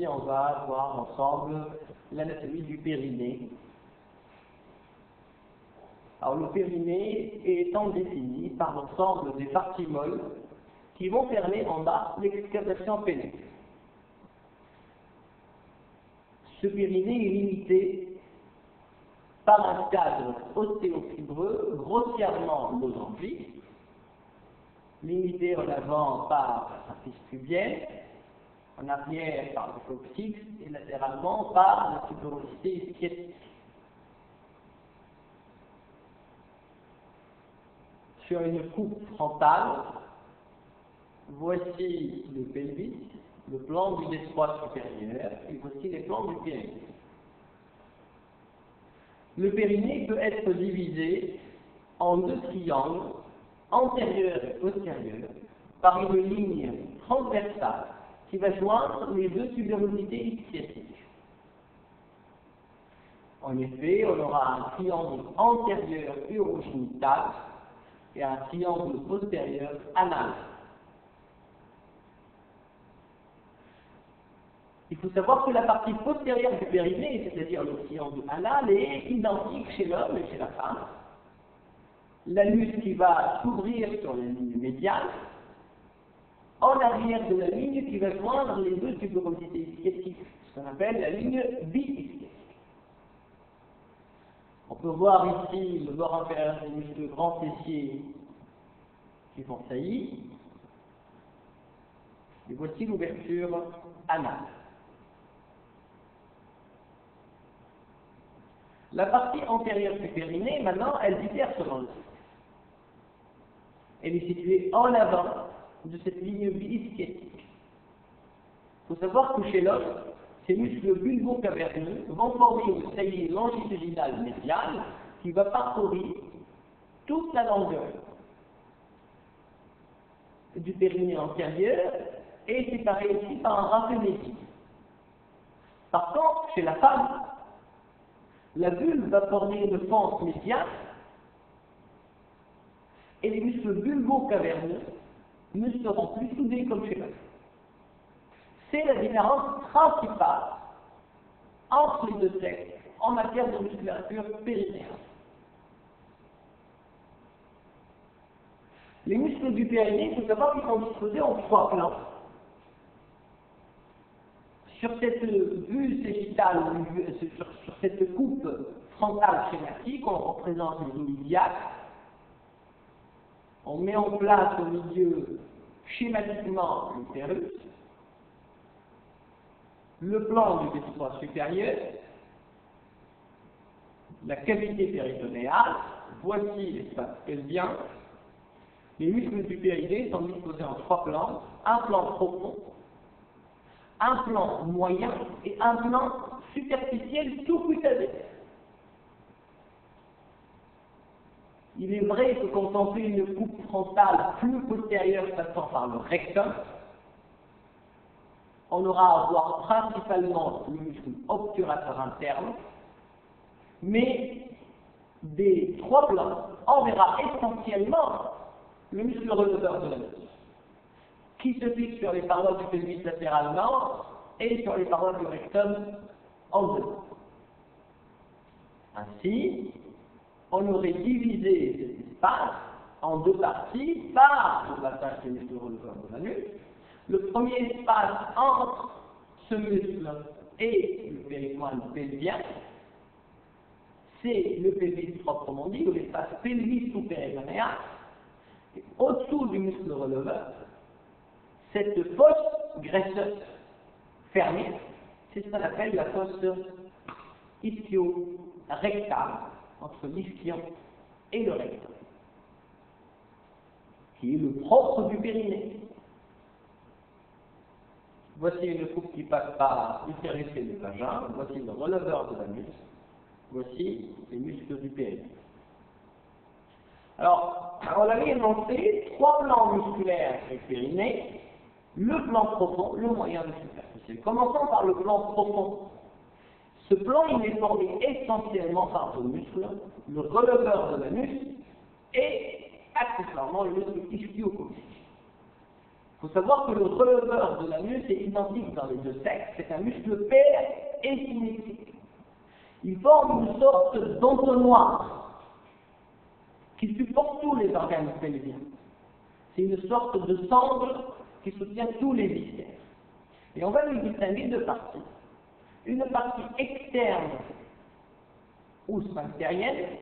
ici, on va voir ensemble l'anatomie du périnée. Alors, le périnée étant défini par l'ensemble des parties molles qui vont permettre en bas l'excavation pénienne. Ce périnée est limité par un cadre ostéofibreux grossièrement logemphique, limité en avant par la symphyse pubienne, en arrière par le coccyx et latéralement par la tuberosité ischiatique. Sur une coupe frontale, voici le pelvis, le plan du destroit supérieur, et voici les plans du périnée. Le périnée peut être divisé en deux triangles, antérieur et postérieur, par une ligne transversale qui va joindre les deux tuberosités ischiatiques. En effet, on aura un triangle antérieur urogénital et un triangle postérieur anal. Il faut savoir que la partie postérieure du périnée, c'est-à-dire le triangle anal, est identique chez l'homme et chez la femme. L'anus qui va s'ouvrir sur la ligne médiane, en arrière de la ligne qui va joindre les deux tuberosités ischiatiques, ce qu'on appelle la ligne bi-ischiatique. On peut voir ici le bord inférieur des muscles grands fessiers qui font saillie. Et voici l'ouverture anale. La partie antérieure du périnée, maintenant, elle diffère selon le sexe. Elle est située en avant de cette ligne bi-ischiatique. Il faut savoir que chez l'homme, ces muscles bulbo-caverneux vont former une saillie longitudinale médiane qui va parcourir toute la longueur du périnée antérieur et séparée aussi par un rafle médian. Par contre, chez la femme, la vulve va former une fente médiane et les muscles bulbo-caverneux ne seront plus soudés comme chez l'homme. C'est la différence principale entre les deux sexes en matière de musculature périnéenne. Les muscles du périnée, il faut savoir qu'ils sont disposés en trois plans. Sur cette vue sagittale, sur cette coupe frontale schématique, on représente les os iliaques. On met en place au milieu schématiquement l'utérus, le plan du destroit supérieur, la cavité péritonéale, voici l'espace pelvien. Les muscles du périnée sont disposés en trois plans, un plan profond, un plan moyen et un plan superficiel sous-cutané. Il est vrai que quand on fait une coupe frontale plus postérieure passant par le rectum, on aura à voir principalement le muscle obturateur interne, mais des trois plans, on verra essentiellement le muscle releveur de l'anus, qui se fixe sur les parois du pelvis latéralement et sur les parois du rectum en deux. Ainsi, on aurait divisé cet espace en deux parties par le passage des muscles releveurs de l'anus. Le premier espace entre ce muscle et le péritoine pelvien, c'est le pelvis proprement dit, ou l'espace pelvis sous-péritonéal. Et au-dessous du muscle releveur, cette fosse graisseuse fermée, c'est ce qu'on appelle la fosse ischio-rectale, entre l'ischion et le rectum, qui est le propre du périnée. Voici une coupe qui passe par l'utérus et le vagin, voici le releveur de l'anus, voici les muscles du périnée. Alors, on avait énoncé trois plans musculaires du périnée, le plan profond, le moyen et le superficiel. Commençons par le plan profond. Ce plan, il est formé essentiellement par deux muscles, le releveur de l'anus et accessoirement le muscle ischio-coccyx. Il faut savoir que le releveur de l'anus est identique dans les deux sexes, c'est un muscle pair et symétrique. Il forme une sorte d'entonnoir qui supporte tous les organes pelviens. C'est une sorte de sangle qui soutient tous les viscères. Et on va lui distinguer deux parties. Une partie externe ou sphinctérienne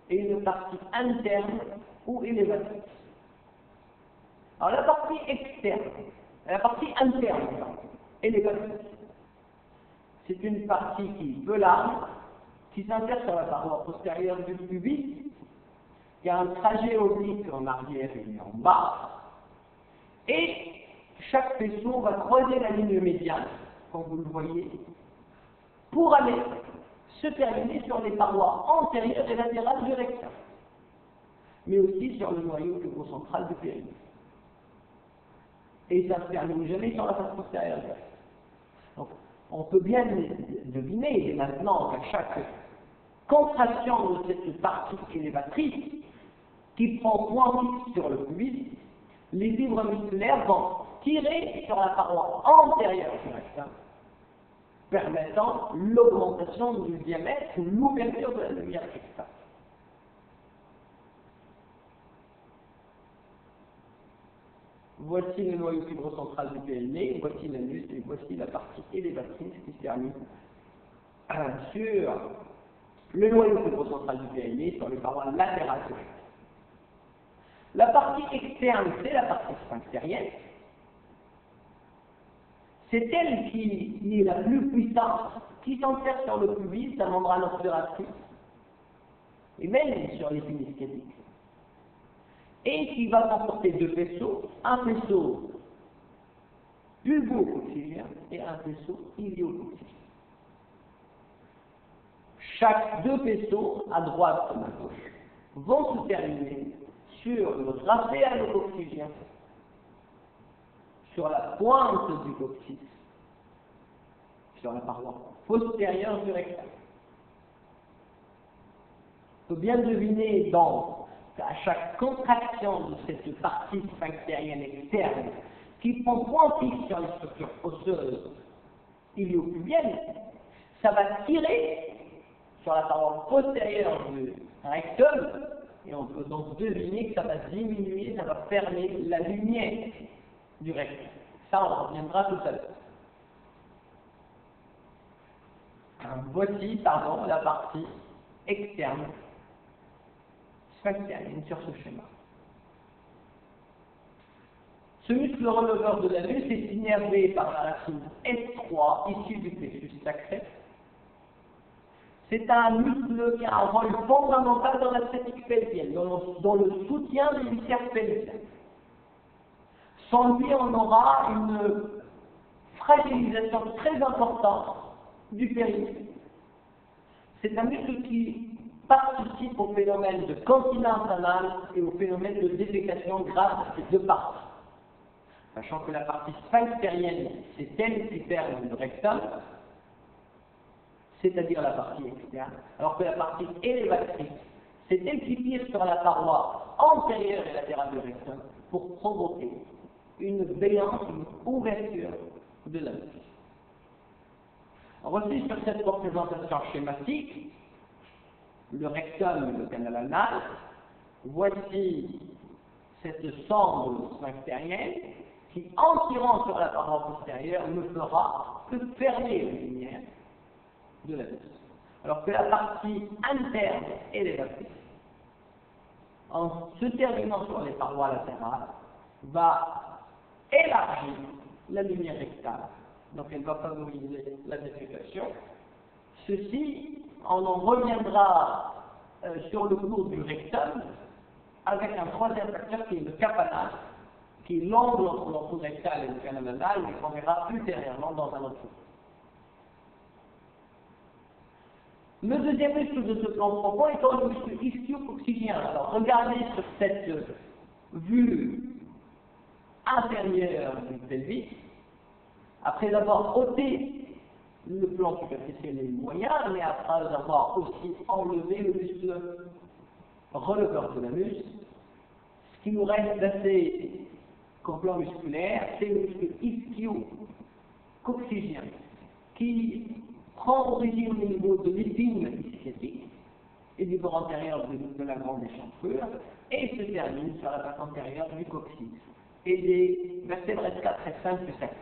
et une partie interne ou élévatrice. Alors la partie externe, la partie interne, élévatrice, c'est une partie qui est peu large, qui s'insère sur la paroi postérieure du pubis, qui a un trajet oblique en arrière et en bas, et chaque faisceau va croiser la ligne médiane, comme vous le voyez, pour aller se terminer sur les parois antérieures et latérales du rectum, mais aussi sur le noyau central du périnée. Et ça ne se termine jamais sur la face postérieure. Donc, on peut bien deviner maintenant qu'à chaque contraction de cette partie élévatrice qui prend point fixe sur le pubis, les fibres musculaires vont tirer sur la paroi antérieure du rectum, permettant l'augmentation du diamètre ou l'ouverture de la lumière rectale. Voici le noyau fibrocentral du périnée, voici l'anus et voici la partie élévatrice qui se termine sur le noyau fibrocentral du périnée, sur les parois latérales du rectum. La partie externe, c'est la partie sphinctérienne. C'est elle qui est la plus puissante, qui s'insère sur le pubis, la membrane obturatrice, et même sur les sinus ischémiques. Et qui va comporter deux faisceaux, un faisceau bulbo-coccygien et un faisceau ilio-coccygien. Chaque deux faisceaux, à droite comme à gauche, vont se terminer sur le tracé allo-coccygien, sur la pointe du coccyx, sur la paroi postérieure du rectum. Il faut bien deviner à chaque contraction de cette partie sphinctérienne externe qui prend point fixe sur les structures osseuses iliopubiennes, ça va tirer sur la paroi postérieure du rectum et on peut donc deviner que ça va diminuer, ça va fermer la lumière du rectum. Ça, on reviendra tout à l'heure. Voici, la partie externe sphinctérienne sur ce schéma. Ce muscle releveur de l'anus est innervé par la racine S3 issue du plexus sacré. C'est un muscle qui a un rôle fondamental dans la statique pelvienne, dans le soutien des viscères pelviens. Sans lui, on aura une fragilisation très importante du périnée. C'est un muscle qui participe au phénomène de continence anale et au phénomène de défécation grâce à ces deux parties. Sachant que la partie sphinctérienne, c'est elle qui ferme le rectum, c'est-à-dire la partie externe, alors que la partie élévatrice, c'est elle qui tire sur la paroi antérieure et latérale du rectum pour provoquer une béance, une ouverture de l'anus. Voici sur cette représentation schématique le rectum et le canal anal. Voici cette sangle sphinctérienne qui, en tirant sur la paroi postérieure, ne fera que fermer la lumière de l'anus. Alors que la partie interne élévatrice, en se terminant sur les parois latérales, va élargir la lumière rectale. Donc elle va favoriser la défécation. Ceci, on en reviendra sur le cours du rectum avec un troisième facteur qui est le capanage, qui est l'angle entre l'entrée rectale et le canal anal, mais qu'on verra ultérieurement dans un autre cours. Le deuxième muscle de ce plan profond est le muscle ischio-coccygien. Alors regardez sur cette vue inférieure du pelvis, après avoir ôté le plan superficiel et le moyen, mais après avoir aussi enlevé le muscle releveur de l'anus, ce qui nous reste d'assez complément musculaire, c'est le muscle ischio-coccygien, qui prend origine au niveau de l'épine ischiotique et du bord antérieur de la grande échancrure, et se termine sur la face antérieure du coccyx et des vertèbres 4 et 5 du sacre.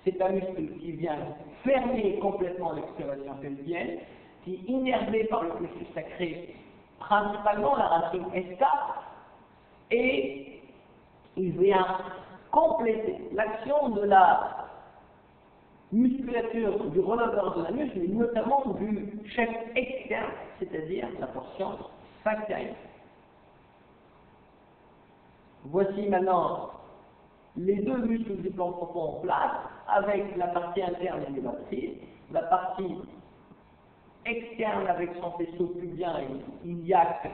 C'est un muscle qui vient fermer complètement l'excavation pelvienne, qui est innervé par le plexus sacré, principalement la racine S4, et il vient compléter l'action de la musculature du releveur de l'anus, mais notamment du chef externe, c'est-à-dire la portion sphinctérienne. Voici maintenant les deux muscles du plan profond en place, avec la partie interne et l'élastique, la partie externe avec son faisceau pubien et iliaque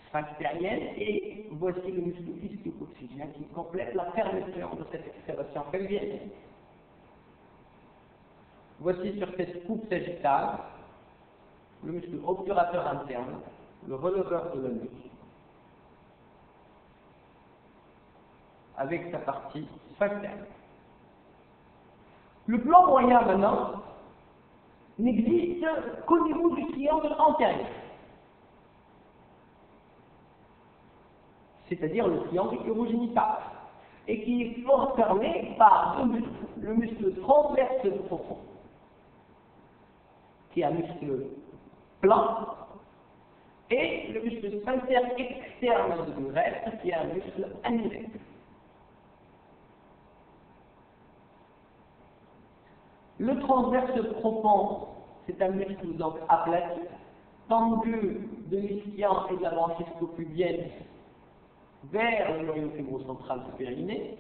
sphinctérienne, et voici le muscle ischio-coccygien qui complète la fermeture de cette excavation pelvienne. Voici sur cette coupe sagittale le muscle obturateur interne, le releveur de l'anus, avec sa partie sphinctérienne. Le plan moyen maintenant n'existe qu'au niveau du triangle antérieur, c'est-à-dire le triangle urogénital, et qui est fermé par le muscle transverse profond, qui est un muscle plan, et le muscle sphincter externe de l'urètre, qui est un muscle annulaire. Le transverse profond, c'est un muscle donc aplati, tendu de l'ischien et de la branche ischio-pubienne vers le noyau fibrocentral du périnée.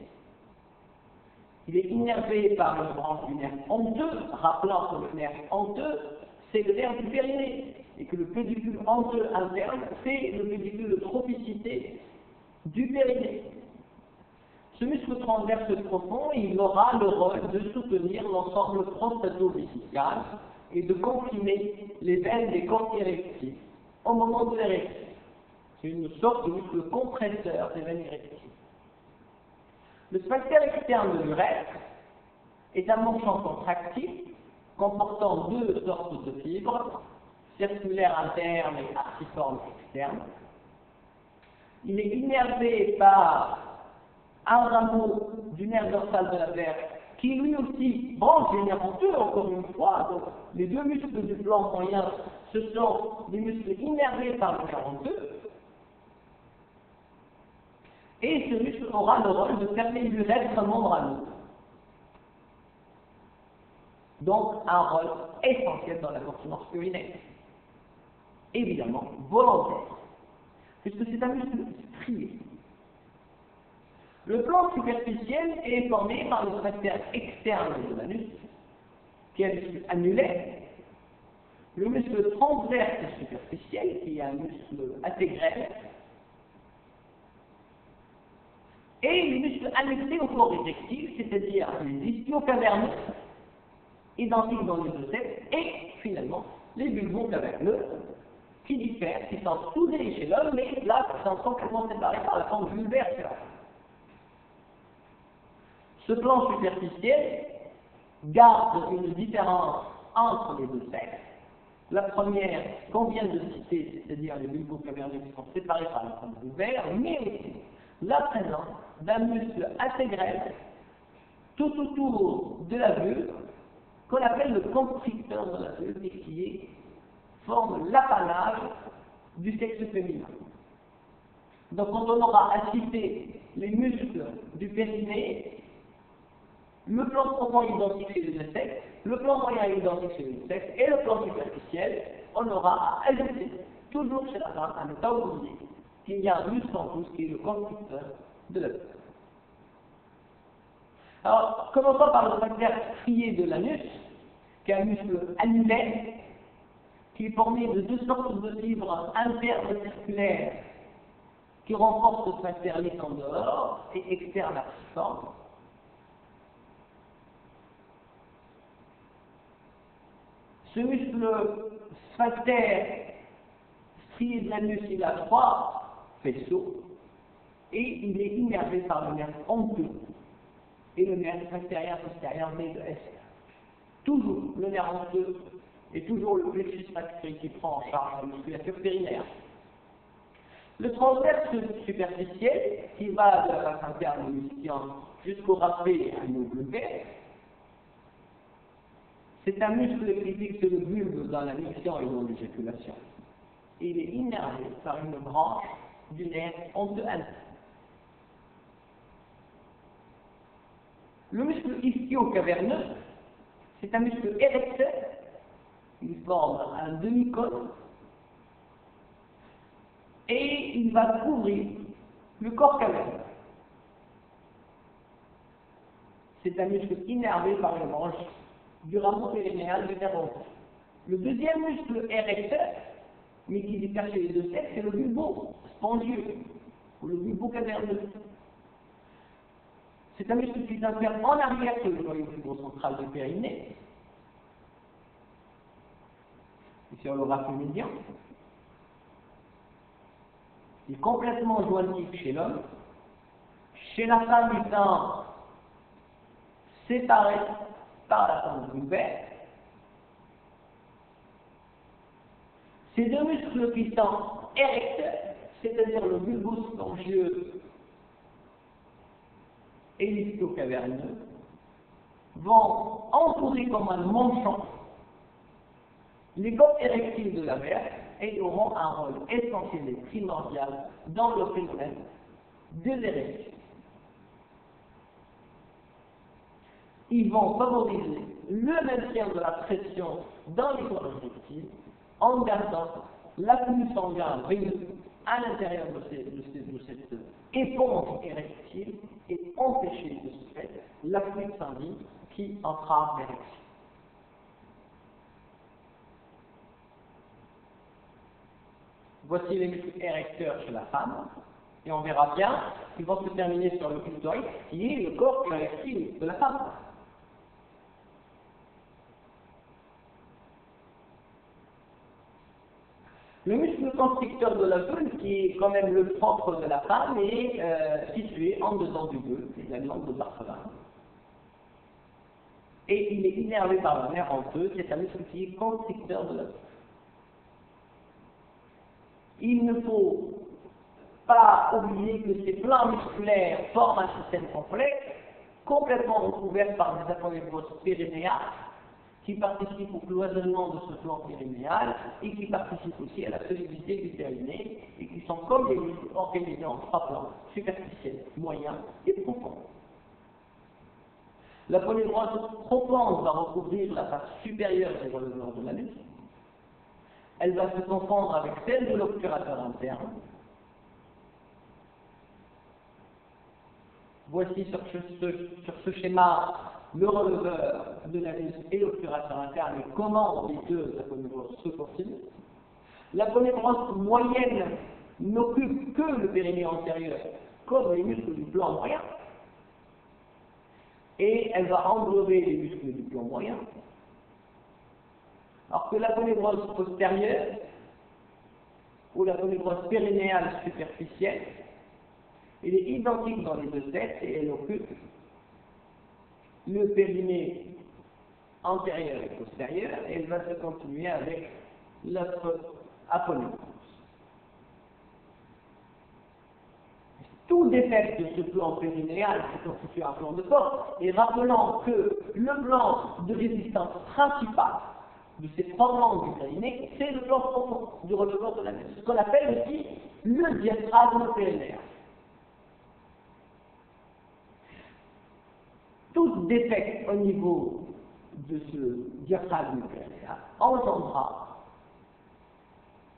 Il est innervé par une branche du nerf honteux, rappelant que le nerf honteux, c'est le nerf du périnée, et que le pédicule honteux interne, c'est le pédicule de tropicité du périnée. Ce muscle transverse profond, il aura le rôle de soutenir l'ensemble prostato-vésical et de comprimer les veines des cordes érectiles au moment de l'érection. C'est une sorte de muscle compresseur des veines érectiles. Le sphincter externe de l'urètre est un manchon contractif comportant deux sortes de fibres, circulaire interne et arciforme externe. Il est innervé par un rameau du nerf dorsal de la verge qui lui aussi branche les nerfs honteux, encore une fois. Donc, les deux muscles du plan moyen, ce sont des muscles innervés par le nerf honteux. Et ce muscle aura le rôle de fermer l'urètre membraneux. Donc, un rôle essentiel dans la continence urinaire. Évidemment, volontaire, puisque c'est un muscle strié. Le plan superficiel est formé par le sphincter externe de l'anus, qui est un muscle annulaire, le muscle transverse superficiel, qui est un muscle intégrel, et le muscle annexé au corps érectile, c'est-à-dire les ischio-caverneux, identiques dans les deux sexes, et finalement les bulbo-caverneux, qui diffèrent, qui sont soudés chez l'homme, mais là, qui sont complètement séparés par la forme vulvaire chez l'homme. Ce plan superficiel garde une différence entre les deux sexes. La première qu'on vient de citer, c'est-à-dire les bulbo-caverneux qui sont séparés par la forme vulvaire, mais aussi la présence d'un muscle intégrel tout autour de la vulve, qu'on appelle le constricteur de la vulve, et qui forme l'apanage du sexe féminin. Donc quand on aura à citer les muscles du périnée, le plan profond est identique chez les deux sexes, le plan moyen est identique chez les deux sexes, et le plan superficiel, on aura à ajouter toujours chez la femme, à ne pas oublier qu'il y a un muscle en plus qui est le constricteur de la vulve. Alors, commençons par le sphincter strié de l'anus, qui est un muscle annulaire, qui est formé de deux sortes de fibres internes circulaires qui renforcent le sphincter lisse en dehors et externe arciforme. Ce muscle sphincter strié de l'anus, il a trois faisceaux, et il est innervé par le nerf honteux et le nerf postérieur né de S. Toujours le nerf honteux et toujours le plexus maxillaire qui prend en charge la musculature périnéale. Le transverse superficiel, qui va de la face interne musculaire jusqu'au râpé à W, c'est un muscle qui fixe le bulbe dans la miction et dans l'éjaculation. Il est innervé par une branche du nerf honteux interne. Le muscle ischio-caverneux, c'est un muscle érecteur, il forme un demi-cône et il va couvrir le corps caverneux. C'est un muscle innervé par une branche du rameau périnéal du nerf honteux. Le deuxième muscle érecteur, mais qui diffère chez les deux sexes, c'est le bulbo-spongieux, ou le bulbo-caverneux. C'est un muscle qui s'insère en arrière sur le noyau central du périnée, et sur le râpé médian. Il est complètement jointif chez l'homme. Chez la femme, il est séparé par la tente vulvaire. Ces deux muscles qui sont érecteurs, c'est-à-dire le bulbo-spongieux et l'ischio-caverneux, vont entourer comme un manchon les côtes érectiles de la mère et auront un rôle essentiel et primordial dans le phénomène des érections. Ils vont favoriser le maintien de la pression dans les corps érectiles en gardant l'afflux sanguin veineux à l'intérieur de cette éponge érectile et empêcher de ce fait l'afflux sanguin qui entrave l'érection. Voici les muscles érecteurs chez la femme, et on verra bien qu'ils vont se terminer sur le clitoris, qui est le corps érectile de la femme. Le muscle constricteur de la vulve, qui est quand même le propre de la femme, est situé en dedans du bœuf, c'est la glande de Bartholin. Et il est innervé par le nerf honteux, c'est un muscle qui est constricteur de la vulve. Il ne faut pas oublier que ces plans musculaires forment un système complexe, complètement recouvert par des aponeuroses périnéales, qui participent au cloisonnement de ce plan périnéal et qui participent aussi à la solidité du périnée et qui sont comme des muscles organisés en trois plans, superficiels, moyens et profonds. La ponévrose profonde va recouvrir la face supérieure des releveurs de l'anus. Elle va se confondre avec celle de l'obturateur interne. Voici sur ce schéma le releveur de l'anus et l'obturateur interne et comment les deux aponevroses se continuent. La ponévrose moyenne n'occupe que le périnée antérieur, comme les muscles du plan moyen, et elle va englober les muscles du plan moyen. Alors que la ponévrose postérieure, ou la ponévrose périnéale superficielle, elle est identique dans les deux sexes et elle occupe le périnée antérieur et postérieur, et elle va se continuer avec l'autre aponévrose. Tout défect de ce plan périnéal se constitue un plan de force, et rappelons que le plan de résistance principal de ces trois plans du périnée, c'est le plan profond du releveur de l'anus, ce qu'on appelle aussi le diaphragme périnéal. Tout défect au niveau de ce diaphragme périnéal engendrera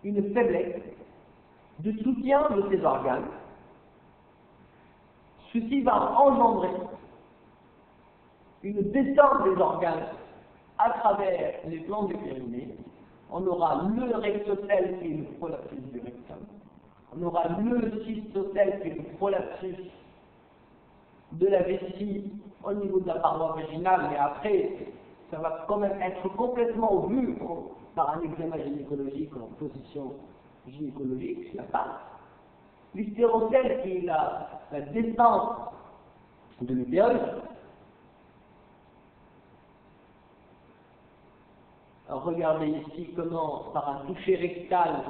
une faiblesse de soutien de ces organes. Ceci va engendrer une descente des organes à travers les plans du périnée. On aura le rectocèle qui est le prolapsus du rectum. On aura le cystocèle qui est le prolapsus de la vessie au niveau de la paroi vaginale, mais après, ça va quand même être complètement vu par un examen gynécologique en position gynécologique, chez la femme. L'hystérocèle qui est la descente de l'utérus. Alors regardez ici comment, par un toucher rectal,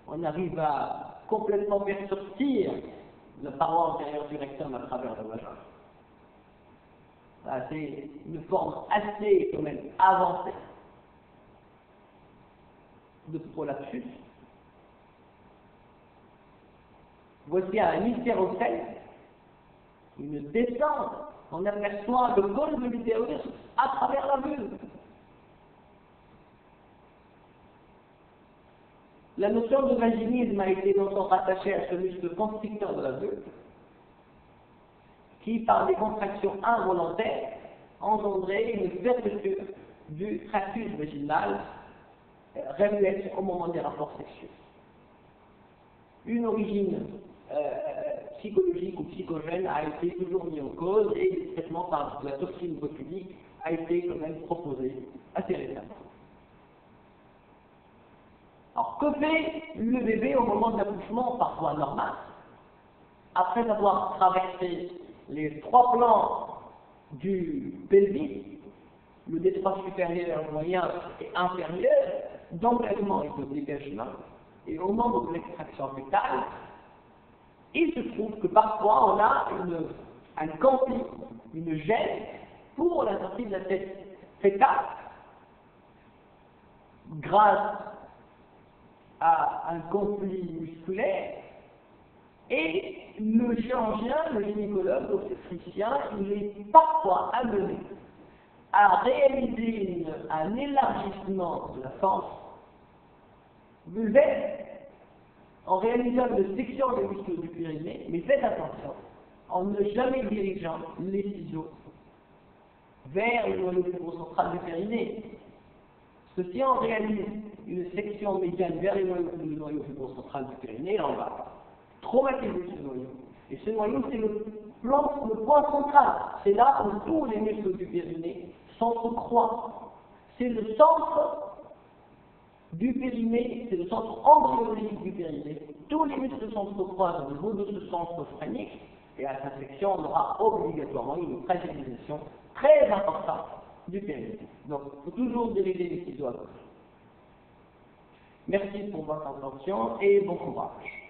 on arrive à complètement faire sortir la paroi antérieure du rectum à travers le vagin. C'est une forme assez quand même avancée de prolapsus. Voici un hystérocèle, une descente. On aperçoit le col de l'utérus à travers la vulve. La notion de vaginisme a été longtemps rattachée à ce muscle constricteur de la vulve, qui, par des contractions involontaires, engendrait une fermeture du tractus vaginal réflexe au moment des rapports sexuels. Une origine psychologique ou psychogène a été toujours mise en cause et le traitement par la toxine botulique a été quand même proposé assez récemment. Alors, que fait le bébé au moment de l'accouchement, parfois normal, après avoir traversé les 3 plans du pelvis, le détroit supérieur, moyen et inférieur, d'enlèvement et de dégagement, et au moment de l'extraction fétale, il se trouve que parfois on a un conflit, une gêne pour la sortie de la tête fétale, grâce à un conflit musculaire, et le chirurgien, le gynécologue, l'obstétricien, il est parfois amené à réaliser un élargissement de la force vulvaire en réalisant une section des muscles du périnée, mais faites attention, en ne jamais dirigeant les ciseaux vers le noyau fibrocentral du périnée. Parce que si on réalise une section médiane vers le noyau fibrocentral du périnée, on va traumatiser ce noyau. Et ce noyau, c'est le point central. C'est là où tous les muscles du périnée s'entrecroient. C'est le centre du périnée, c'est le centre embryologique du périnée. Tous les muscles s'entrecroisent au niveau de ce centre phrénique, et à sa section, on aura obligatoirement une fragilisation très importante du périnée. Donc, il faut toujours diriger les ciseaux à gauche. Merci pour votre attention et bon courage.